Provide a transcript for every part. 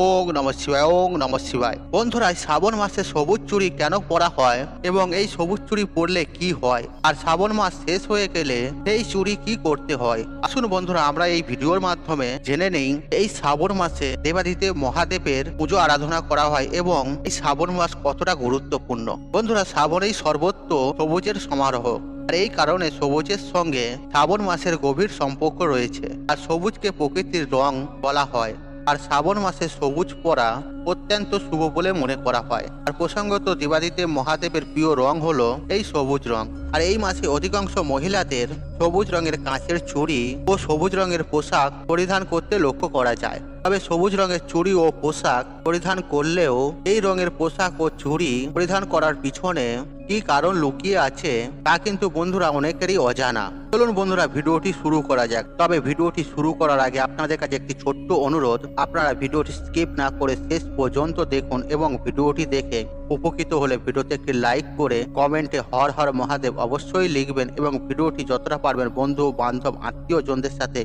ওং নমঃ শিবায়, ওং নমঃ শিবায়। বন্ধুরা, শ্রাবণ মাসে সবুজ চুড়ি কেন পরা হয় এবং এই সবুজ চুড়ি পরলে কি হয়, আর শ্রাবণ মাস শেষ হয়ে গেলে এই চুড়ি কি করতে হয়, আসুন বন্ধুরা আমরা এই ভিডিওর মাধ্যমে জেনে নেই। এই শ্রাবণ মাসে দেবাদিদেব মহাদেবের পুজো আরাধনা করা হয় এবং এই শ্রাবণ মাস কতটা গুরুত্বপূর্ণ। বন্ধুরা, শ্রাবণেই সর্বত্র সবুজের সমারোহ, আর এই কারণে সবুজের সঙ্গে শ্রাবণ মাসের গভীর সম্পর্ক রয়েছে। আর সবুজকে প্রকৃতির রং বলা হয়, আর শ্রাবণ মাসে সবুজ পরা অত্যন্ত শুভ বলে মনে করা হয়। আর প্রসঙ্গত দেবাদিদেব মহাদেবের প্রিয় রং হলো এই সবুজ রং। আর এই মাসে অধিকাংশ মহিলাদের সবুজ রঙের কাঁচের চুড়ি ও সবুজ রঙের পোশাক পরিধান করতে লক্ষ্য করা যায়। তবে সবুজ রঙের চুড়ি ও পোশাক পরিধান করলেও এই রঙের পোশাক ও চুড়ি পরিধান করার পিছনে কি কারণ লুকিয়ে আছে তা কিন্তু বন্ধুরা অনেকেরই অজানা। চলুন বন্ধুরা ভিডিওটি শুরু করা যাক। তবে ভিডিওটি শুরু করার আগে আপনাদের কাছে একটি ছোট্ট অনুরোধ, আপনারা ভিডিওটি স্কিপ না করে শেষ পর্যন্ত দেখুন এবং ভিডিওটি দেখে উপকৃত হলে ভিডিওতে একটি লাইক করে কমেন্টে হর হর মহাদেব অবশ্যই লিখবেন এবং ভিডিওটি যতটা পারবেন বন্ধু বান্ধব আত্মীয়জনদের সাথে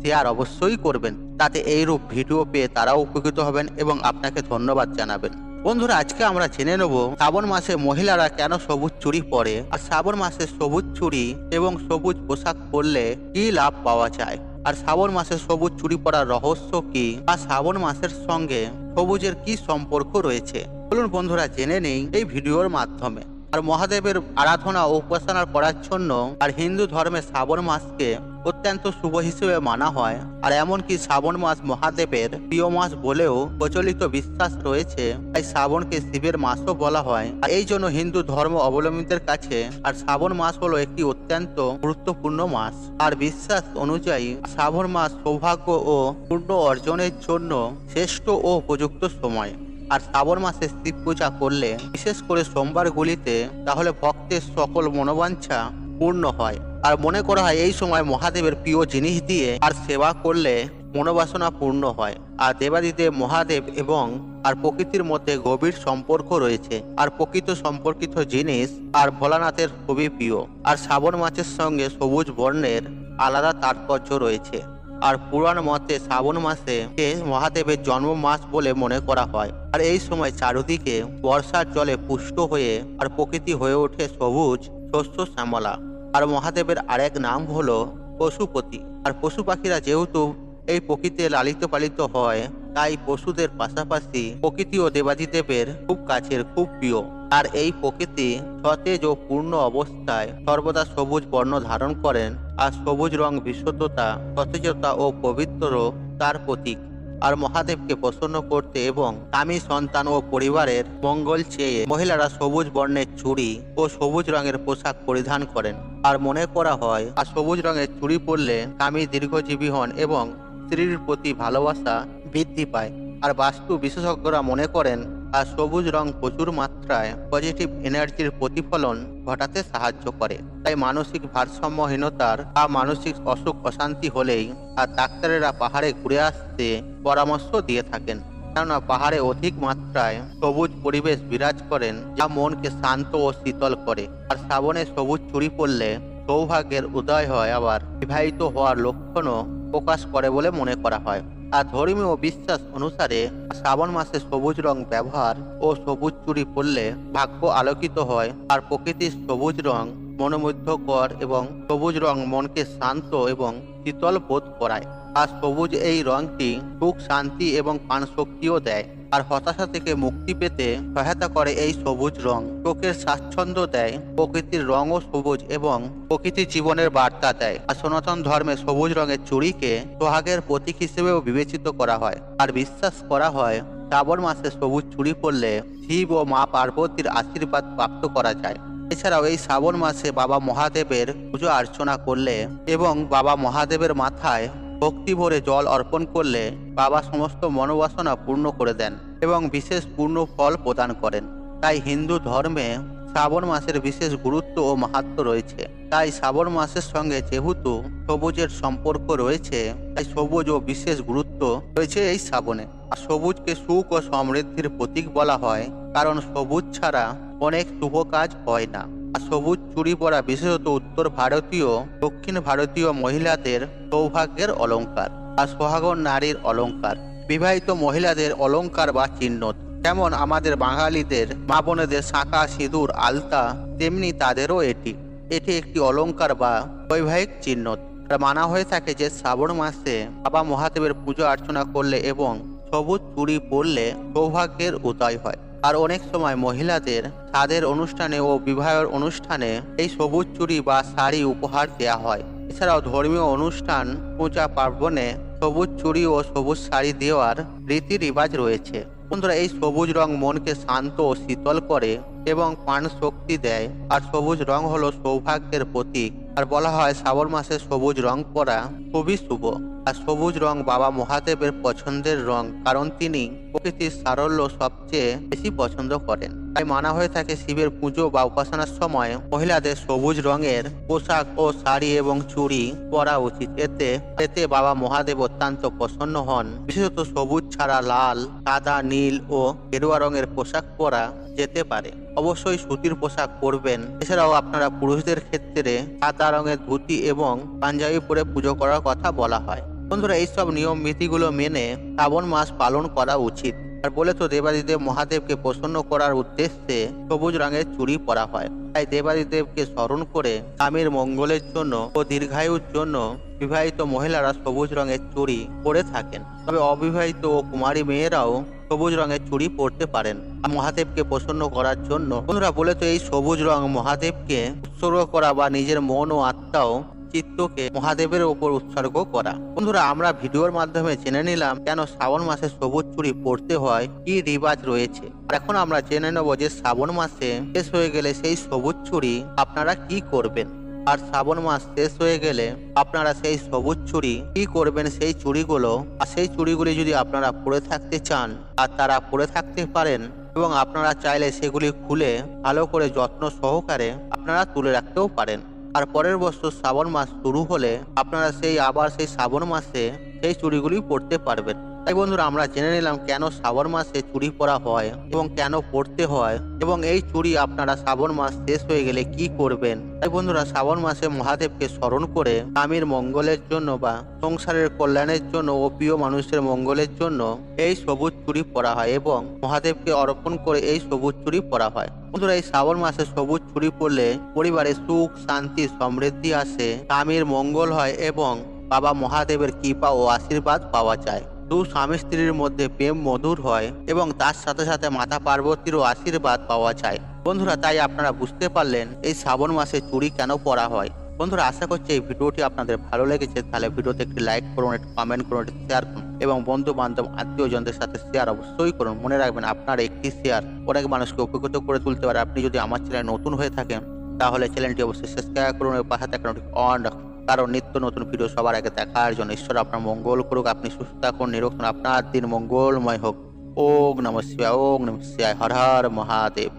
শেয়ার অবশ্যই করবেন, তাতে এইরূপ ভিডিও পেয়ে তারাও উপকৃত হবেন এবং আপনাকে ধন্যবাদ জানাবেন। বন্ধুরা, আজকে আমরা জেনে নেব শ্রাবণ মাসে মহিলারা কেন সবুজ চুড়ি পরে, আর শ্রাবণ মাসে সবুজ চুড়ি এবং সবুজ পোশাক পরলে কি লাভ পাওয়া যায়, আর শ্রাবণ মাসে সবুজ চুড়ি পরার রহস্য কি, আর শ্রাবণ মাসের সঙ্গে সবুজের কি সম্পর্ক রয়েছে। চলুন বন্ধুরা জেনে নেই এই ভিডিওর মাধ্যমে। আর মহাদেবের আরাধনা ও উপাসনা করার জন্য আর হিন্দু ধর্মে শ্রাবণ মাসকে অত্যন্ত শুভ হিসেবে মানা হয়। আর এমনকি শ্রাবণ মাস মহাদেবের প্রিয় মাস বলেও প্রচলিত বিশ্বাস রয়েছে, তাই শ্রাবণকে শিবের মাসও বলা হয়। আর এই জন্য হিন্দু ধর্ম অবলম্বীদের কাছে আর শ্রাবণ মাস হলো একটি অত্যন্ত গুরুত্বপূর্ণ মাস। আর বিশ্বাস অনুযায়ী শ্রাবণ মাস সৌভাগ্য ও পূর্ণ অর্জনের জন্য শ্রেষ্ঠ ও উপযুক্ত সময়। আর শ্রাবণ মাসে শিব পূজা করলে, বিশেষ করে সোমবারগুলিতে, তাহলে ভক্তের সকল মনোবাঞ্ছা পূর্ণ হয়। আর মনে করা হয় এই সময় মহাদেবের প্রিয় জিনিস দিয়ে আর সেবা করলে মনোবাসনা পূর্ণ হয়। আর দেবাদিদেব মহাদেব এবং আর প্রকৃতির মধ্যে গভীর সম্পর্ক রয়েছে। আর প্রকৃত সম্পর্কিত জিনিস আর ভোলানাথের খুবই প্রিয়। আর শ্রাবণ মাসের সঙ্গে সবুজ বর্ণের আলাদা তাৎপর্য রয়েছে। আর পুরাণ মতে শ্রাবণ মাসে মহাদেবের জন্ম মাস বলে মনে করা হয়। আর এই সময় চারিদিকে বর্ষার জলে পুষ্ট হয়ে আর প্রকৃতি হয়ে ওঠে সবুজ শস্য শ্যামলা। আর মহাদেবের আরেক নাম হলো পশুপতি। আর পশু পাখিরা যেহেতু এই প্রকৃতিতে লালিত পালিত হয়, তাই পশুদের পাশাপাশি প্রকৃতিও দেবাদিদেবের খুব কাছের, খুব প্রিয়। আর এই প্রকৃতি সতেজ ও পূর্ণ অবস্থায় সর্বদা সবুজ বর্ণ ধারণ করেন। আর সবুজ রং বিশুদ্ধতা, সতেজতা ও পবিত্র তার প্রতীক। আর মহাদেবকে প্রসন্ন করতে এবং স্বামী সন্তান ও পরিবারের মঙ্গল চেয়ে মহিলারা সবুজ বর্ণের চুড়ি ও সবুজ রঙের পোশাক পরিধান করেন। আর মনে করা হয় আর সবুজ রঙের চুড়ি পরলে স্বামী দীর্ঘজীবী হন এবং স্ত্রীর প্রতি ভালোবাসা বৃদ্ধি পায়। আর বাস্তু বিশেষজ্ঞরা মনে করেন আর সবুজ রং প্রচুর মাত্রায় পজিটিভ এনার্জির প্রতিফলন ঘটাতে সাহায্য করে। তাই মানসিক ভারসাম্যহীনতার বা মানসিক অসুখ অশান্তি হলেই আর ডাক্তারেরা পাহাড়ে ঘুরে আসতে পরামর্শ দিয়ে থাকেন, কেননা পাহাড়ে অধিক মাত্রায় সবুজ পরিবেশ বিরাজ করেন, যা মনকে শান্ত ও শীতল করে। আর শ্রাবণে সবুজ চুড়ি পরলে সৌভাগ্যের উদয় হয়, আবার বিবাহিত হওয়ার লক্ষণও প্রকাশ করে বলে মনে করা হয়। আর ধর্মীয় বিশ্বাস অনুসারে শ্রাবণ মাসে সবুজ রং ব্যবহার ও সবুজ চুড়ি পরলে ভাগ্য আলোকিত হয়। আর প্রকৃতির সবুজ রং মনোমুগ্ধকর এবং সবুজ রং মনকে শান্ত এবং শীতল বোধ করায়। আর সবুজ এই রংটি সুখ, শান্তি এবং প্রাণশক্তিও দেয়। আর হতাশা থেকে মুক্তি পেতে সহায়তা করে এই সবুজ রং। চোখের স্বাচ্ছন্দ্য দেয়। প্রকৃতির রঙও সবুজ এবং প্রকৃতির জীবনের বার্তা দেয়। আর সনাতন ধর্মে সবুজ রঙের চুড়িকে সোহাগের প্রতীক হিসেবেও বিবেচিত করা হয়। আর বিশ্বাস করা হয় শ্রাবণ মাসে সবুজ চুড়ি পরলে শিব ও মা পার্বতীর আশীর্বাদ প্রাপ্ত করা যায়। এছাড়াও এই শ্রাবণ মাসে বাবা মহাদেবের পুজো অর্চনা করলে এবং বাবা মহাদেবের মাথায় ভক্তি ভরে জল অর্পণ করলে বাবা সমস্ত মনোবাসনা পূর্ণ করে দেন এবং বিশেষ পূর্ণ ফল প্রদান করেন। তাই হিন্দু ধর্মে শ্রাবণ মাসের বিশেষ গুরুত্ব ও মাহাত্ম্য রয়েছে। তাই শ্রাবণ মাসের সঙ্গে যেহেতু সবুজের সম্পর্ক রয়েছে, তাই সবুজ ও বিশেষ গুরুত্ব রয়েছে এই শ্রাবণে। আর সবুজকে সুখ ও সমৃদ্ধির প্রতীক বলা হয়, কারণ সবুজ ছাড়া অনেক শুভ কাজ হয় না। আর সবুজ চুড়ি পরা বিশেষত উত্তর ভারতীয়, দক্ষিণ ভারতীয় মহিলাদের সৌভাগ্যের অলংকার আর সোহাগর নারীর অলংকার। বিবাহিত মহিলাদের অলংকার বা চিহ্ন। যেমন আমাদের বাঙালিদের মা বোনেদের শাঁখা সিঁদুর আলতা, তেমনি তাদেরও এটি একটি অলংকার বা বৈবাহিক চিহ্ন। মানা হয়ে থাকে যে শ্রাবণ মাসে বাবা মহাদেবের পুজো অর্চনা করলে এবং সবুজ চুড়ি পরলে সৌভাগ্যের উদয় হয়। আর অনেক সময় মহিলাদের তাদের অনুষ্ঠানে ও বিবাহের অনুষ্ঠানে এই সবুজ চুড়ি বা শাড়ি উপহার দেওয়া হয়। এছাড়াও ধর্মীয় অনুষ্ঠান, পূজা পার্বণে সবুজ চুড়ি ও সবুজ শাড়ি দেওয়ার রীতি রিবাজ রয়েছে। বন্ধুরা, এই সবুজ রং মনকে শান্ত ও শীতল করে এবং প্রাণ শক্তি দেয়। আর সবুজ রং হলো সৌভাগ্যের প্রতীক। আর বলা হয় শ্রাবণ মাসে সবুজ রং পরা খুবই শুভ। আর সবুজ রং বাবা মহাদেবের পছন্দের রং, কারণ তিনি প্রকৃতির সারল্য সবচেয়ে বেশি পছন্দ করেন। তাই মানা হয়ে থাকে শিবের পুজো বা উপাসনার সময় মহিলাদের সবুজ রঙের পোশাক ও শাড়ি এবং চুড়ি পরা উচিত। এতে বাবা মহাদেব অত্যন্ত প্রসন্ন হন। বিশেষত সবুজ ছাড়া লাল, সাদা, নীল ও গেরুয়া রঙের পোশাক পরা যেতে পারে। অবশ্যই সুতির পোশাক পরবেন। এছাড়াও আপনারা পুরুষদের ক্ষেত্রে সাদা রঙের ধুতি এবং পাঞ্জাবি পরে পুজো করার কথা বলা হয়। বন্ধুরা, এইসব নিয়ম নীতিগুলো মেনে শ্রাবণ মাস পালন করা উচিত। আর বলে তো দেবাদিদেব মহাদেবকে প্রসন্ন করার উদ্দেশ্যে সবুজ রঙের চুড়ি পরা হয়। তাই দেবাদিদেবকে স্মরণ করে স্বামীর মঙ্গলের জন্য ও দীর্ঘায়ুর জন্য বিবাহিত মহিলারা সবুজ রঙের চুড়ি পরে থাকেন। তবে অবিবাহিত ও কুমারী মেয়েরাও সবুজ রঙের চুড়ি পরতে পারেন মহাদেবকে প্রসন্ন করার জন্য। বন্ধুরা, বলে তো এই সবুজ রং মহাদেবকে উৎসর্গ করা বা নিজের মন ও আত্মাও চিত্তকে মহাদেবের উপর উৎসর্গ করা। বন্ধুরা, আমরা ভিডিওর মাধ্যমে জেনে নিলাম কেন শ্রাবণ মাসে সবুজ চুড়ি পরতে হয়, কি রিবাজ রয়েছে। এখন আমরা জেনে নেব যে শ্রাবণ মাসে শেষ হয়ে গেলে সেই সবুজ চুড়ি আপনারা কি করবেন। আর শ্রাবণ মাস শেষ হয়ে গেলে আপনারা সেই সবুজ চুড়ি কি করবেন, সেই চুড়িগুলো আর সেই চুড়িগুলি যদি আপনারা পরে থাকতে চান আর তারা পরে থাকতে পারেন এবং আপনারা চাইলে সেগুলি খুলে ভালো করে যত্ন সহকারে আপনারা তুলে রাখতেও পারেন। আর পরের বছর শ্রাবণ মাস শুরু হলে আপনারা আবার সেই শ্রাবণ মাসে সেই চুড়িগুলি পরতে পারবেন। তাই বন্ধুরা, আমরা জেনে নিলাম কেন শ্রাবণ মাসে চুড়ি পরা হয় এবং কেন পরতে হয়, এবং এই চুড়ি আপনারা শ্রাবণ মাস শেষ হয়ে গেলে কি করবেন। তাই বন্ধুরা, শ্রাবণ মাসে মহাদেবকে স্মরণ করে স্বামীর মঙ্গলের জন্য বা সংসারের কল্যাণের জন্য ও প্রিয় মানুষের মঙ্গলের জন্য এই সবুজ চুড়ি পরা হয় এবং মহাদেবকে অর্পণ করে এই সবুজ চুড়ি পরা হয়। বন্ধুরা, এই শ্রাবণ মাসে সবুজ চুড়ি পরলে পরিবারে সুখ, শান্তি, সমৃদ্ধি আসে, স্বামীর মঙ্গল হয় এবং বাবা মহাদেবের কৃপা ও আশীর্বাদ পাওয়া যায়। স্বামী স্ত্রীর মধ্যে প্রেম মধুর হয় এবং তার সাথে সাথে মাতা পার্বতীরও আশীর্বাদ পাওয়া যায়। বন্ধুরা, তাই আপনারা বুঝতে পারলেন এই শ্রাবণ মাসে চুড়ি কেন পরা হয়। বন্ধুরা, আশা করছি এই ভিডিওটি আপনাদের ভালো লেগেছে। তাহলে ভিডিওতে একটি লাইক করুন, একটি কমেন্ট করুন, একটি শেয়ার করুন এবং বন্ধু বান্ধব আত্মীয়জনদের সাথে শেয়ার অবশ্যই করুন। মনে রাখবেন, আপনার একটি শেয়ার অনেক মানুষকে উপকৃত করে তুলতে পারে। আপনি যদি আমার চ্যানেলে নতুন হয়ে থাকেন তাহলে চ্যানেলটি অবশ্যই সাবস্ক্রাইব করুন এবং পাশে থাকা নোটিফিকেশন অন রাখুন, কারণ নিত্য নতুন ভিডিও সবার আগে দেখার জন্য। ঈশ্বর আপনার মঙ্গল করুক, আপনি সুস্থ থাকুন, নিরোগ থাকুন, আপনার দিন মঙ্গলময় হোক। ওম নমঃ শিবায়, ওম নমঃ শিবায়, হর হর মহাদেব।